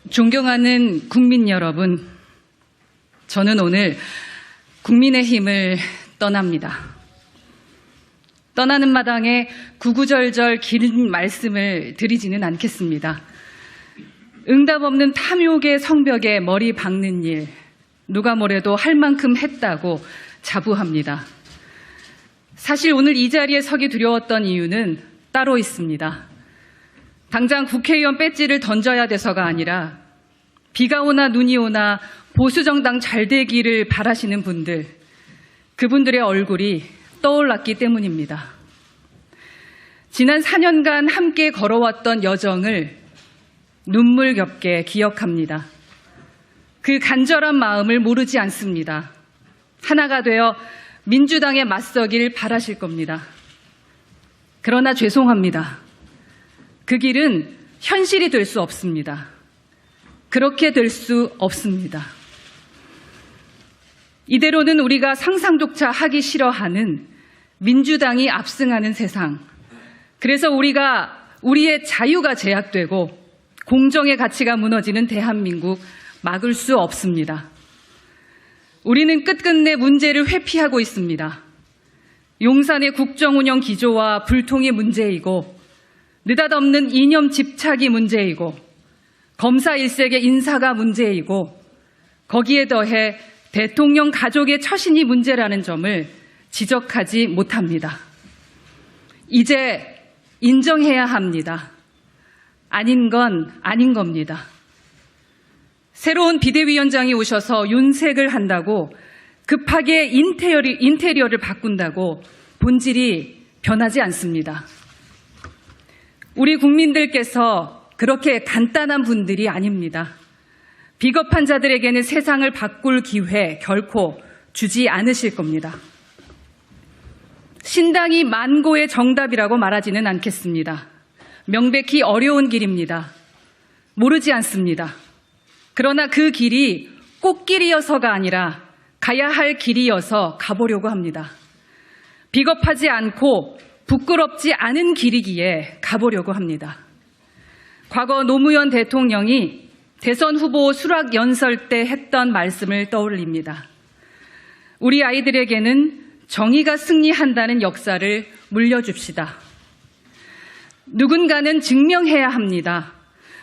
존경하는 국민 여러분, 저는 오늘 국민의힘을 떠납니다. 떠나는 마당에 구구절절 긴 말씀을 드리지는 않겠습니다. 응답 없는 탐욕의 성벽에 머리 박는 일, 누가 뭐래도 할 만큼 했다고 자부합니다. 사실 오늘 이 자리에 서기 두려웠던 이유는 따로 있습니다. 당장 국회의원 배지를 던져야 돼서가 아니라 비가 오나 눈이 오나 보수정당 잘 되기를 바라시는 분들, 그분들의 얼굴이 떠올랐기 때문입니다. 지난 4년간 함께 걸어왔던 여정을 눈물겹게 기억합니다. 그 간절한 마음을 모르지 않습니다. 하나가 되어 민주당에 맞서길 바라실 겁니다. 그러나 죄송합니다. 그 길은 현실이 될 수 없습니다. 그렇게 될 수 없습니다. 이대로는 우리가 상상조차 하기 싫어하는 민주당이 압승하는 세상, 그래서 우리의 자유가 제약되고 공정의 가치가 무너지는 대한민국 막을 수 없습니다. 우리는 끝끝내 문제를 회피하고 있습니다. 용산의 국정운영 기조와 불통이 문제이고, 느닷없는 이념 집착이 문제이고, 검사 일색의 인사가 문제이고, 거기에 더해 대통령 가족의 처신이 문제라는 점을 지적하지 못합니다. 이제 인정해야 합니다. 아닌 건 아닌 겁니다. 새로운 비대위원장이 오셔서 윤색을 한다고 급하게 인테리어를 바꾼다고 본질이 변하지 않습니다. 우리 국민들께서 그렇게 간단한 분들이 아닙니다. 비겁한 자들에게는 세상을 바꿀 기회 결코 주지 않으실 겁니다. 신당이 만고의 정답이라고 말하지는 않겠습니다. 명백히 어려운 길입니다. 모르지 않습니다. 그러나 그 길이 꽃길이어서가 아니라 가야 할 길이어서 가보려고 합니다. 비겁하지 않고 부끄럽지 않은 길이기에 가보려고 합니다. 과거 노무현 대통령이 대선 후보 수락 연설 때 했던 말씀을 떠올립니다. 우리 아이들에게는 정의가 승리한다는 역사를 물려줍시다. 누군가는 증명해야 합니다.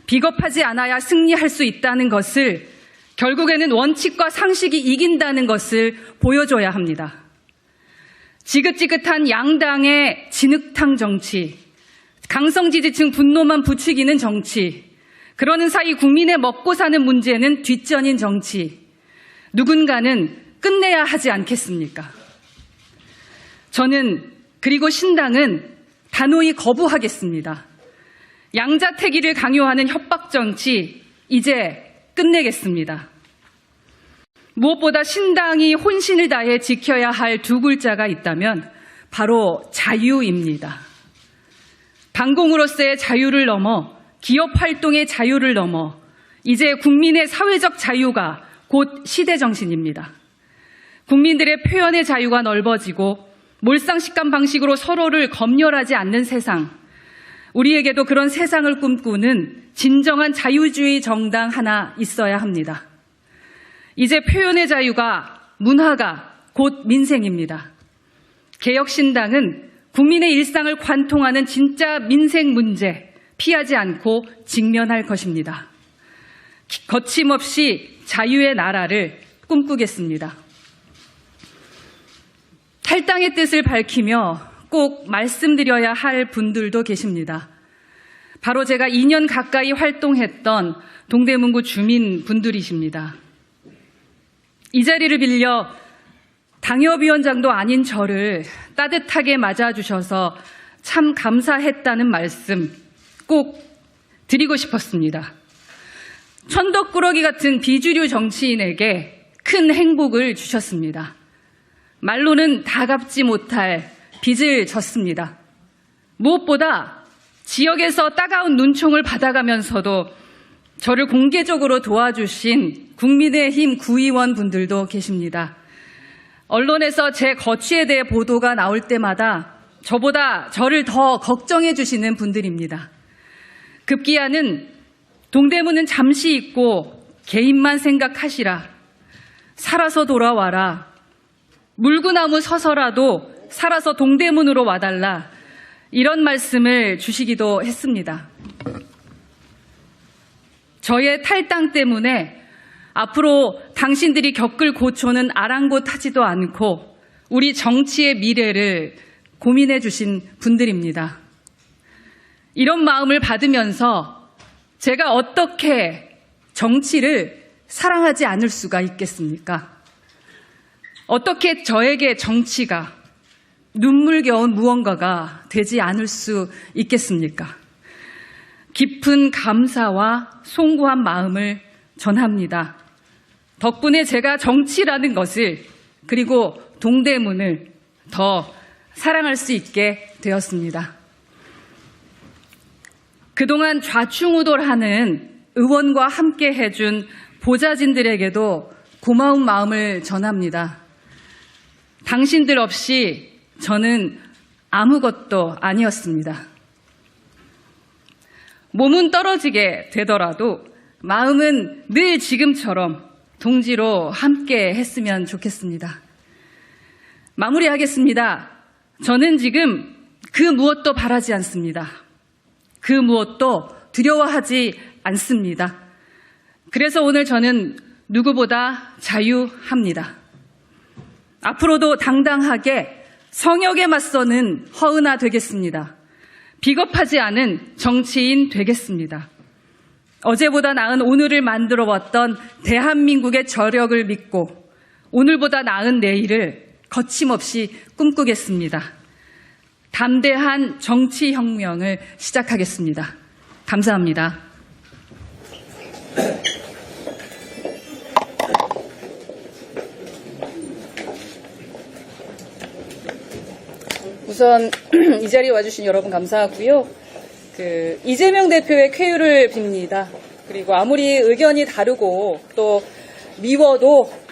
비겁하지 않아야 승리할 수 있다는 것을, 결국에는 원칙과 상식이 이긴다는 것을 보여줘야 합니다. 지긋지긋한 양당의 진흙탕 정치, 강성 지지층 분노만 부추기는 정치, 그러는 사이 국민의 먹고 사는 문제는 뒷전인 정치, 누군가는 끝내야 하지 않겠습니까? 저는, 그리고 신당은 단호히 거부하겠습니다. 양자택일을 강요하는 협박 정치, 이제 끝내겠습니다. 무엇보다 신당이 혼신을 다해 지켜야 할 두 글자가 있다면 바로 자유입니다. 방공으로서의 자유를 넘어, 기업 활동의 자유를 넘어 이제 국민의 사회적 자유가 곧 시대정신입니다. 국민들의 표현의 자유가 넓어지고 몰상식감 방식으로 서로를 검열하지 않는 세상, 우리에게도 그런 세상을 꿈꾸는 진정한 자유주의 정당 하나 있어야 합니다. 이제 표현의 자유가, 문화가 곧 민생입니다. 개혁신당은 국민의 일상을 관통하는 진짜 민생 문제 피하지 않고 직면할 것입니다. 거침없이 자유의 나라를 꿈꾸겠습니다. 탈당의 뜻을 밝히며 꼭 말씀드려야 할 분들도 계십니다. 바로 제가 2년 가까이 활동했던 동대문구 주민분들이십니다. 이 자리를 빌려 당협위원장도 아닌 저를 따뜻하게 맞아주셔서 참 감사했다는 말씀 꼭 드리고 싶었습니다. 천덕꾸러기 같은 비주류 정치인에게 큰 행복을 주셨습니다. 말로는 다 갚지 못할 빚을 졌습니다. 무엇보다 지역에서 따가운 눈총을 받아가면서도 저를 공개적으로 도와주신 국민의힘 구의원 분들도 계십니다. 언론에서 제 거취에 대해 보도가 나올 때마다 저보다 저를 더 걱정해 주시는 분들입니다. 급기야는 동대문은 잠시 있고 개인만 생각하시라. 살아서 돌아와라. 물구나무 서서라도 살아서 동대문으로 와달라. 이런 말씀을 주시기도 했습니다. 저의 탈당 때문에 앞으로 당신들이 겪을 고초는 아랑곳하지도 않고 우리 정치의 미래를 고민해 주신 분들입니다. 이런 마음을 받으면서 제가 어떻게 정치를 사랑하지 않을 수가 있겠습니까? 어떻게 저에게 정치가 눈물겨운 무언가가 되지 않을 수 있겠습니까? 깊은 감사와 송구한 마음을 전합니다. 덕분에 제가 정치라는 것을 그리고 동대문을 더 사랑할 수 있게 되었습니다. 그동안 좌충우돌하는 의원과 함께 해준 보좌진들에게도 고마운 마음을 전합니다. 당신들 없이 저는 아무것도 아니었습니다. 몸은 떨어지게 되더라도 마음은 늘 지금처럼 동지로 함께 했으면 좋겠습니다. 마무리하겠습니다. 저는 지금 그 무엇도 바라지 않습니다. 그 무엇도 두려워하지 않습니다. 그래서 오늘 저는 누구보다 자유합니다. 앞으로도 당당하게 성역에 맞서는 허은하 되겠습니다. 비겁하지 않은 정치인 되겠습니다. 어제보다 나은 오늘을 만들어 왔던 대한민국의 저력을 믿고 오늘보다 나은 내일을 거침없이 꿈꾸겠습니다. 담대한 정치혁명을 시작하겠습니다. 감사합니다. 우선 이 자리에 와주신 여러분 감사하고요. 이재명 대표의 쾌유를 빕니다. 그리고 아무리 의견이 다르고 또 미워도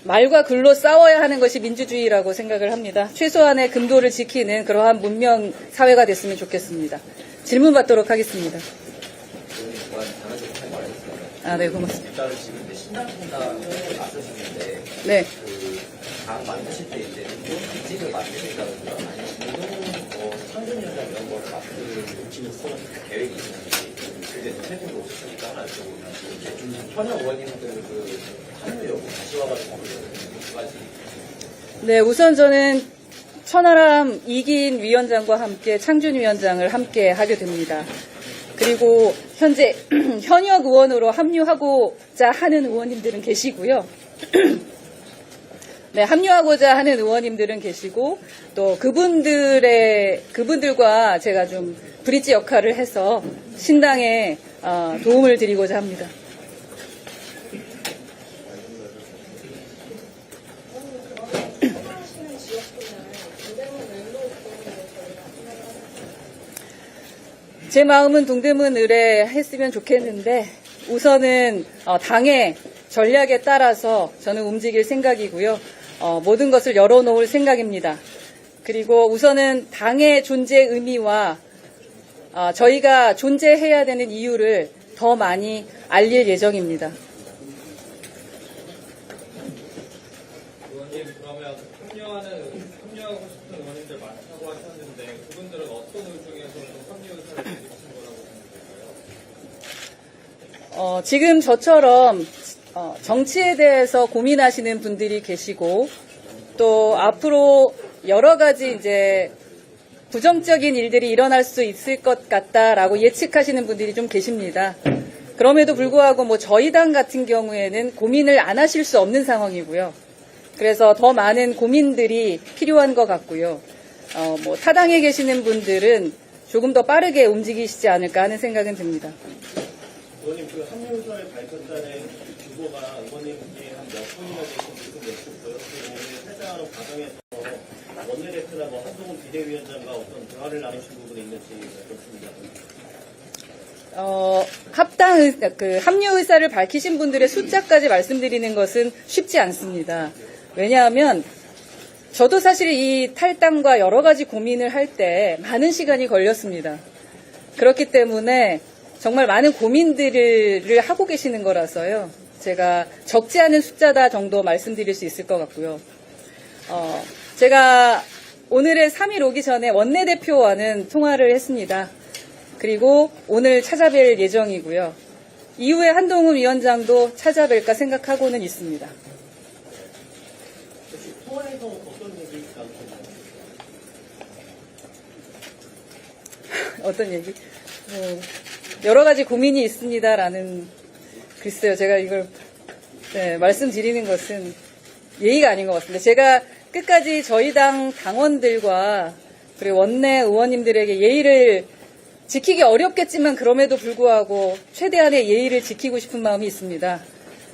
말과 글로 싸워야 하는 것이 민주주의라고 생각을 합니다. 최소한의 금도를 지키는 그러한 문명 사회가 됐으면 좋겠습니다. 질문 받도록 하겠습니다. 네, 고맙습니다. 일단 지금 신당분당을 맞서시는데 네. 당 만드실 때 이제 인직을 만드신다든가 아니면 상근위원장 이런 거를 맡을 계획이 있는지 그게 대책으로 없으니까 하나 여쭤보면 현역 의원님들 참여 여부 다시 와가지고 두 가지. 네, 우선 저는 천하람 이기인 위원장과 함께 창준 위원장을 함께 하게 됩니다. 그리고 현재 현역 의원으로 합류하고자 하는 의원님들은 계시고요. 네, 합류하고자 하는 의원님들은 계시고 또 그분들과 제가 좀 브릿지 역할을 해서 신당에 도움을 드리고자 합니다. 제 마음은 동대문 의뢰 했으면 좋겠는데 우선은 당의 전략에 따라서 저는 움직일 생각이고요. 모든 것을 열어놓을 생각입니다. 그리고 우선은 당의 존재 의미와 저희가 존재해야 되는 이유를 더 많이 알릴 예정입니다. 의원님, 그러면 합류하고 싶은 의원님들 많다고 하셨는데 그분들은 어떤 의 중에서는 합류 의사를 내리신 거라고 생각할까요? 지금 저처럼 정치에 대해서 고민하시는 분들이 계시고 또 앞으로 여러 가지 이제 부정적인 일들이 일어날 수 있을 것 같다라고 예측하시는 분들이 좀 계십니다. 그럼에도 불구하고 저희 당 같은 경우에는 고민을 안 하실 수 없는 상황이고요. 그래서 더 많은 고민들이 필요한 것 같고요. 타당에 계시는 분들은 조금 더 빠르게 움직이시지 않을까 하는 생각은 듭니다. 의원님, 합류 의사를 밝혔다는 주보가 의원님께 한 몇 분이나 되신 분들 보였고 오늘 회장하는 과정에서 원내대표나 한동훈 비대위원장과 어떤 대화를 나누신 부분이 있는지 여쭙습니다. 합류 의사를 밝히신 분들의 숫자까지 말씀드리는 것은 쉽지 않습니다. 왜냐하면 저도 사실 이 탈당과 여러 가지 고민을 할 때 많은 시간이 걸렸습니다. 그렇기 때문에 정말 많은 고민들을 하고 계시는 거라서요. 제가 적지 않은 숫자다 정도 말씀드릴 수 있을 것 같고요. 제가 오늘의 3일 오기 전에 원내대표와는 통화를 했습니다. 그리고 오늘 찾아뵐 예정이고요. 이후에 한동훈 위원장도 찾아뵐까 생각하고는 있습니다. 혹시 통화에서 어떤 얘기 나누셨나요? 어떤 얘기? 여러 가지 고민이 있습니다라는, 글쎄요, 제가 이걸 말씀드리는 것은 예의가 아닌 것 같습니다. 제가 끝까지 저희 당 당원들과 그리고 원내 의원님들에게 예의를 지키기 어렵겠지만 그럼에도 불구하고 최대한의 예의를 지키고 싶은 마음이 있습니다.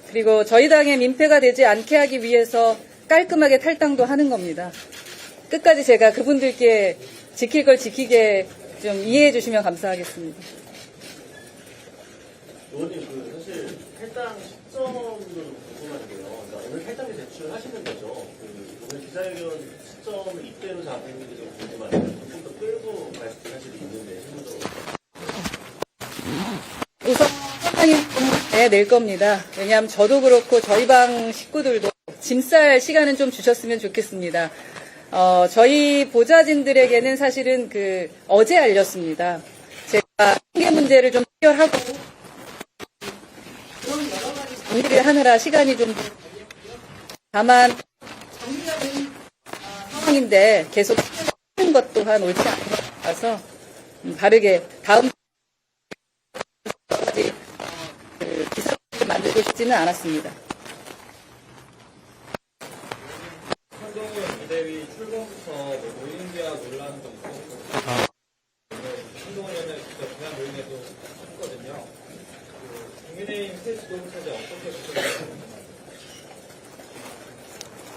그리고 저희 당의 민폐가 되지 않게 하기 위해서 깔끔하게 탈당도 하는 겁니다. 끝까지 제가 그분들께 지킬 걸 지키게 좀 이해해 주시면 감사하겠습니다. 의원님, 사실 탈당 시점도 궁금한데요. 그러니까 오늘 탈당에 제출하시는 거죠. 오늘 기자회견 시점을 이때로 잡은 게 좀 궁금한데 조금 더 끌고 갈 사실이 있는데 힘들어. 우선 상당히 낼 겁니다. 왜냐하면 저도 그렇고 저희 방 식구들도 짐 쌀 시간은 좀 주셨으면 좋겠습니다. 저희 보좌진들에게는 사실은 어제 알렸습니다. 제가 통계 문제를 좀 해결하고 그런 여러 가지 정리를 하느라 시간이 좀 다만 정리하는 상황인데 계속 하는 것 또한 옳지 않은 것 같아서 바르게 다음 기사를 만들고 싶지는 않았습니다. 한동훈 비대위 출범부터 노인 계약 논란도 있었고, 한동훈 의원은 직접 그냥 모임에도 했거든요. 국민의힘 새 지도부처제 어떻게 보셨나요?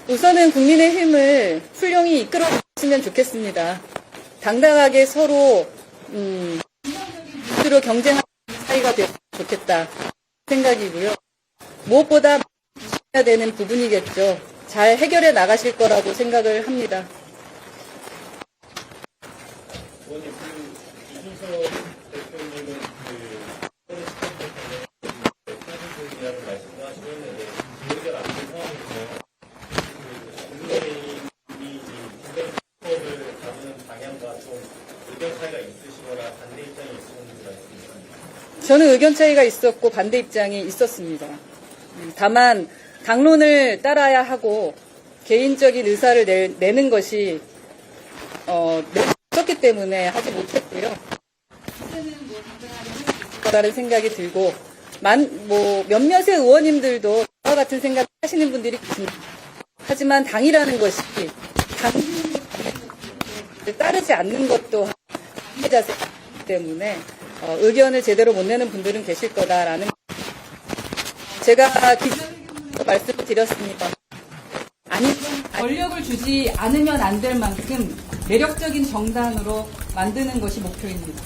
우선은 국민의힘을 훌륭히 이끌어줬으면 좋겠습니다. 당당하게 서로 스스로 경쟁하는 사이가 되었으면 좋겠다 생각이고요. 무엇보다 해야 되는 부분이겠죠. 잘 해결해 나가실 거라고 생각을 합니다. 의원님, 이준석 대표님은 사실이라는 말씀을 하시고 있는데 해결 안 된 상황에서 국민의힘이 국회법을 다루는 방향과 좀 의견 차이가 있으시거나 반대 입장이 있으셨는지 말씀해 주세요. 저는 의견 차이가 있었고 반대 입장이 있었습니다. 다만 당론을 따라야 하고 개인적인 의사를 내는 것이 없었기 때문에 하지 못했고요. 라는 생각이 들고 몇몇의 의원님들도 저와 같은 생각 하시는 분들이 계십니다. 하지만 당이라는 것이 당을 따르지 않는 것도 자세이기 때문에 의견을 제대로 못 내는 분들은 계실 거다라는 제가 기자회견에서 말씀을 드렸습니다. 권력을 주지 않으면 안 될 만큼 매력적인 정당으로 만드는 것이 목표입니다.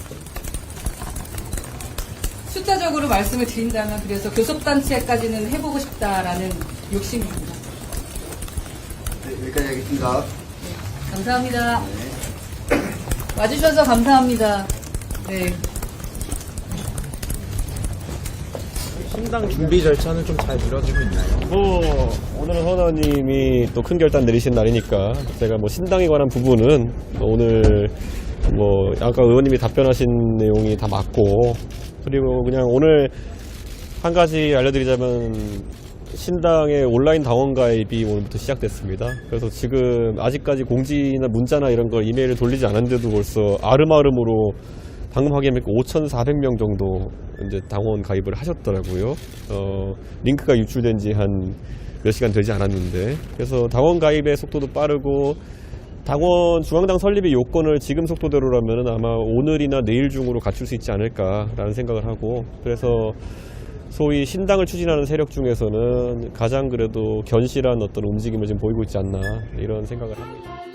숫자적으로 말씀을 드린다면 그래서 교섭단체까지는 해보고 싶다라는 욕심입니다. 네, 여기까지 하겠습니다. 감사합니다. 와주셔서 감사합니다. 네. 신당 준비 절차는 좀 잘 이루어지고 있나요? 오늘은 허 의원님이 또 큰 결단 내리신 날이니까 제가 신당에 관한 부분은 오늘 아까 의원님이 답변하신 내용이 다 맞고, 그리고 그냥 오늘 한 가지 알려드리자면 신당의 온라인 당원 가입이 오늘부터 시작됐습니다. 그래서 지금 아직까지 공지나 문자나 이런 걸 이메일을 돌리지 않았는데도 벌써 아름아름으로 방금 확인해보니까 5,400명 정도 이제 당원 가입을 하셨더라고요. 링크가 유출된 지 한 몇 시간 되지 않았는데, 그래서 당원 가입의 속도도 빠르고 중앙당 설립의 요건을 지금 속도대로라면 아마 오늘이나 내일 중으로 갖출 수 있지 않을까라는 생각을 하고, 그래서 소위 신당을 추진하는 세력 중에서는 가장 그래도 견실한 어떤 움직임을 지금 보이고 있지 않나 이런 생각을 합니다.